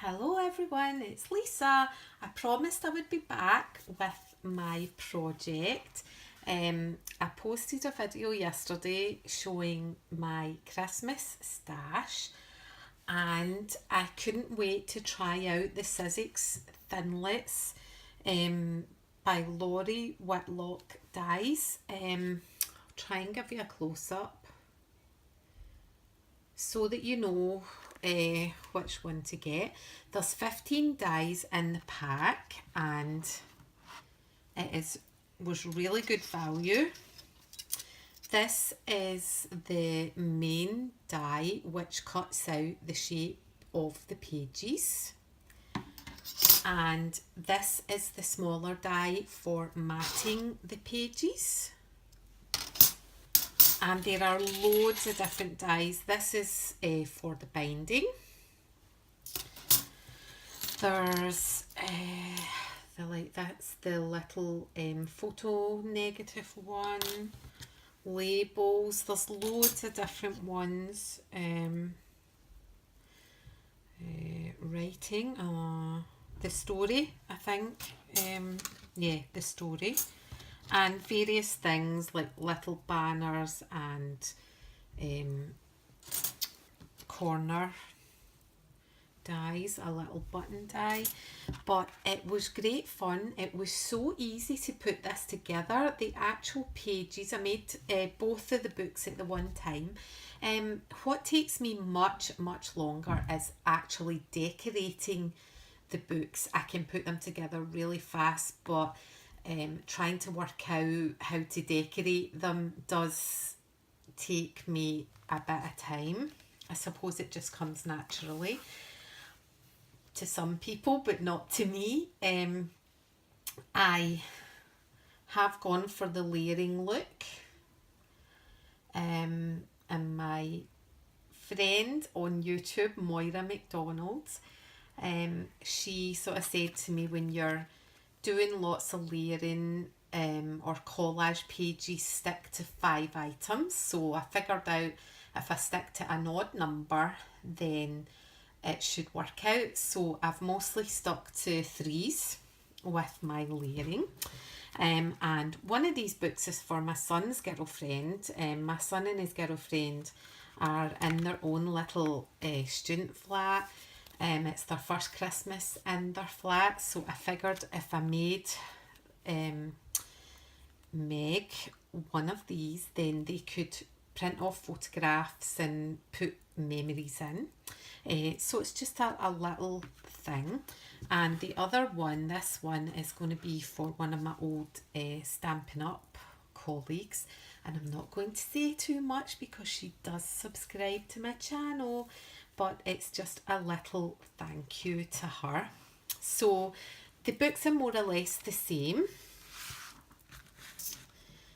Hello everyone, it's Lisa. I promised I would be back with my project. I posted a video yesterday showing my Christmas stash and I couldn't wait to try out the Sizzix Thinlits by Lori Whitlock dies. I'll try and give you a close-up so that you know which one to get. There's 15 dies in the pack and was really good value. This is the main die which cuts out the shape of the pages, and this is the smaller die for matting the pages. And there are loads of different dies. This is for the binding. There's that's the little photo negative one. Labels. There's loads of different ones. Writing. The story, I think. Yeah, the story. And various things like little banners and corner dies, a little button die. But it was great fun. It was so easy to put this together. The actual pages, I made both of the books at the one time. What takes me much longer is actually decorating the books. I can put them together really fast, but trying to work out how to decorate them does take me a bit of time. I suppose it just comes naturally to some people, but not to me. I have gone for the layering look, and my friend on YouTube, Moira McDonald's, she sort of said to me, when you're doing lots of layering or collage pages, stick to 5 items. So I figured out if I stick to an odd number, then it should work out. So I've mostly stuck to 3s with my layering. And one of these books is for my son's girlfriend. My son and his girlfriend are in their own little student flat. It's their first Christmas in their flat, so I figured if I made Meg one of these, then they could print off photographs and put memories in. So it's just a little thing. And the other one, this one, is going to be for one of my old Stampin' Up colleagues. And I'm not going to say too much because she does subscribe to my channel, but it's just a little thank you to her. So the books are more or less the same.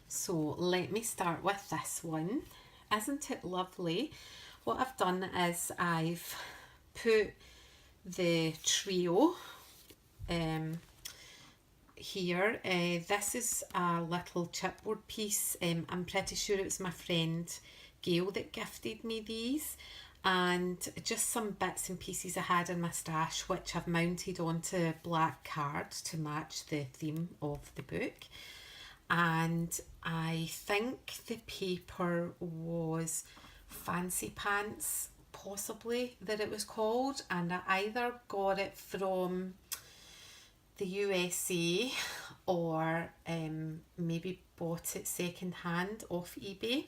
So let me start with this one. Isn't it lovely? What I've done is I've put the trio here. This is a little chipboard piece. I'm pretty sure it was my friend Gail that gifted me these, and just some bits and pieces I had in my stash which I've mounted onto black cards to match the theme of the book. And I think the paper was Fancy Pants, possibly, that it was called, and I either got it from the USA or maybe bought it second hand off eBay.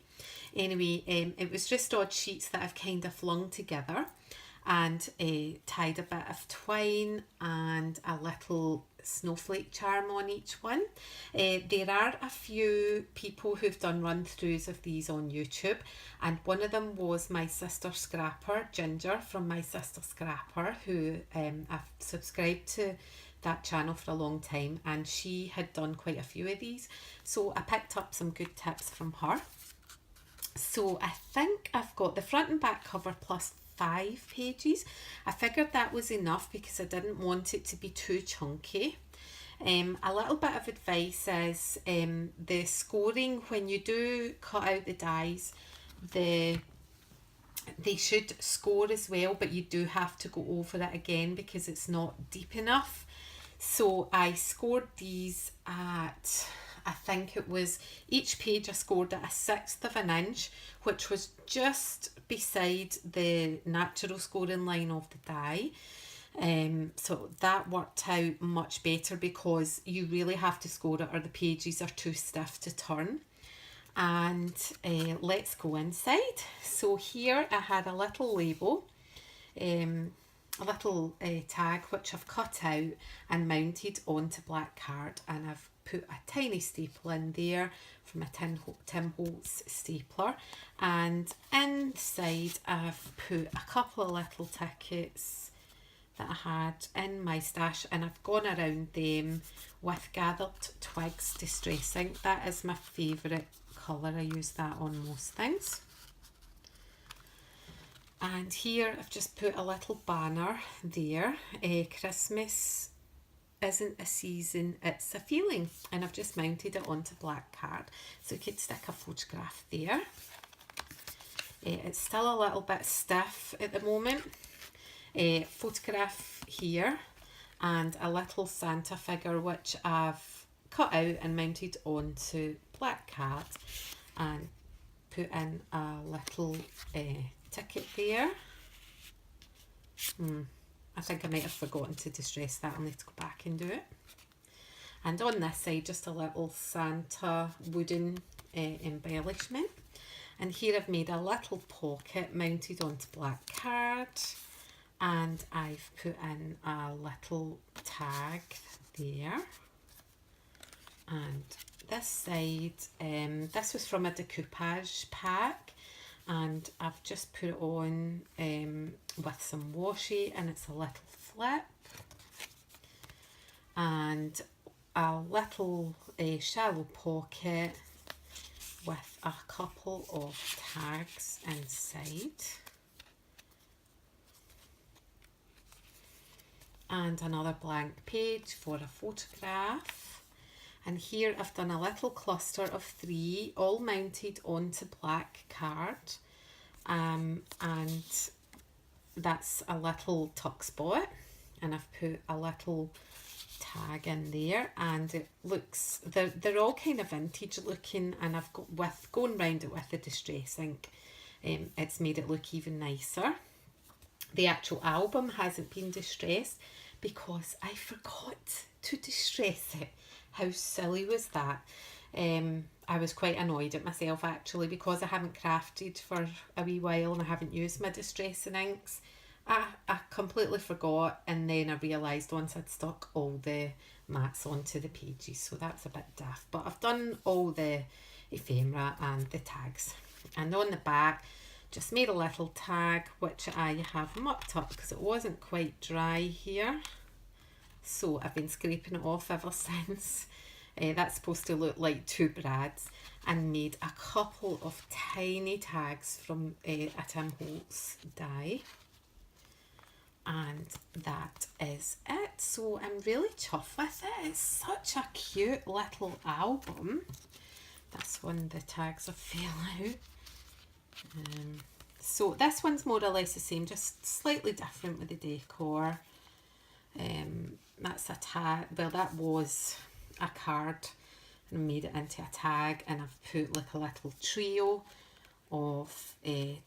Anyway, it was just odd sheets that I've kind of flung together and tied a bit of twine and a little snowflake charm on each one. There are a few people who've done run-throughs of these on YouTube, and one of them was my sister Scrapper, Ginger from My Sister Scrapper, who I've subscribed to that channel for a long time, and she had done quite a few of these, so I picked up some good tips from her. So I think I've got the front and back cover plus 5 pages. I figured that was enough because I didn't want it to be too chunky. A little bit of advice is the scoring when you do cut out the dies, the They should score as well, but you do have to go over it again because it's not deep enough. So I scored these at, I think it was, each page I scored at 1/6 of an inch, which was just beside the natural scoring line of the die. So that worked out much better because you really have to score it or the pages are too stiff to turn. And let's go inside. So here I had a little label, a little tag which I've cut out and mounted onto black card, and I've put a tiny staple in there from a Tim Holtz stapler, and inside I've put a couple of little tickets that I had in my stash, and I've gone around them with gathered twigs distress ink. That is my favourite colour. I use that on most things. And here I've just put a little banner there. Christmas isn't a season, it's a feeling. And I've just mounted it onto black card. So you could stick a photograph there. It's still a little bit stiff at the moment. Photograph here and a little Santa figure which I've cut out and mounted onto black card, and put in a little ticket there. I think I might have forgotten to distress that. I'll need to go back and do it. And on this side, just a little Santa wooden embellishment. And here I've made a little pocket mounted onto black card, and I've put in a little tag there. And this side, this was from a decoupage pack, and I've just put it on with some washi, and it's a little flip and a little shallow pocket with a couple of tags inside, and another blank page for a photograph. And here I've done a little cluster of 3 all mounted onto black card, and that's a little tuck spot, and I've put a little tag in there, and it looks, they're all kind of vintage looking, and I've got, with going round it with the distress ink, it's made it look even nicer. The actual album hasn't been distressed because I forgot to distress it. How silly was that? I was quite annoyed at myself actually, because I haven't crafted for a wee while and I haven't used my distressing inks. I completely forgot, and then I realised once I'd stuck all the mats onto the pages, so that's a bit daft. But I've done all the ephemera and the tags. And on the back, just made a little tag which I have mucked up because it wasn't quite dry here. So I've been scraping it off ever since. That's supposed to look like 2 brads, and made a couple of tiny tags from a Tim Holtz die. And that is it. So I'm really chuffed with it. It's such a cute little album. This one, the tags have fell out. So this one's more or less the same, just slightly different with the decor. That's a tag, well that was a card, and I made it into a tag, and I've put like a little trio of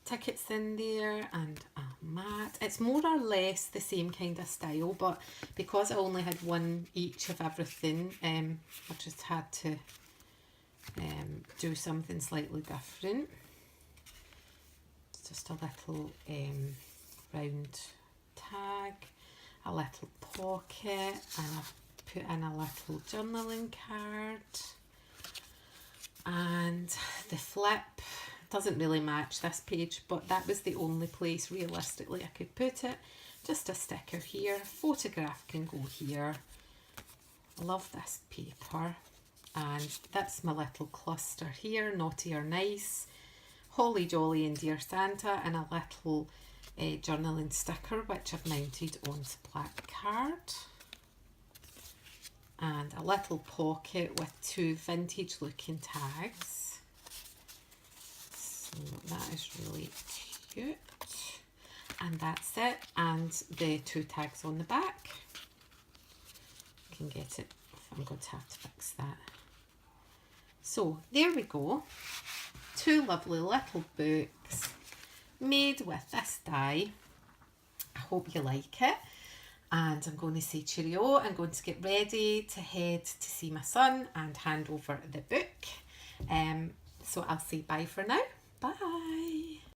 tickets in there and a mat. It's more or less the same kind of style, but because I only had one each of everything, I just had to do something slightly different. It's just a little round tag, a little pocket, and I've put in a little journaling card, and the flip doesn't really match this page, but that was the only place realistically I could put it. Just a sticker here, photograph can go here. I love this paper, and that's my little cluster here, naughty or nice, holly jolly and dear Santa, and a little journaling sticker which I've mounted onto black card, and a little pocket with 2 vintage looking tags. So that is really cute. And that's it, and the 2 tags on the back. I can get it, I'm going to have to fix that. So there we go, 2 lovely little books made with this die. I hope you like it, and I'm going to say cheerio. I'm going to get ready to head to see my son and hand over the book. So I'll say bye for now. Bye.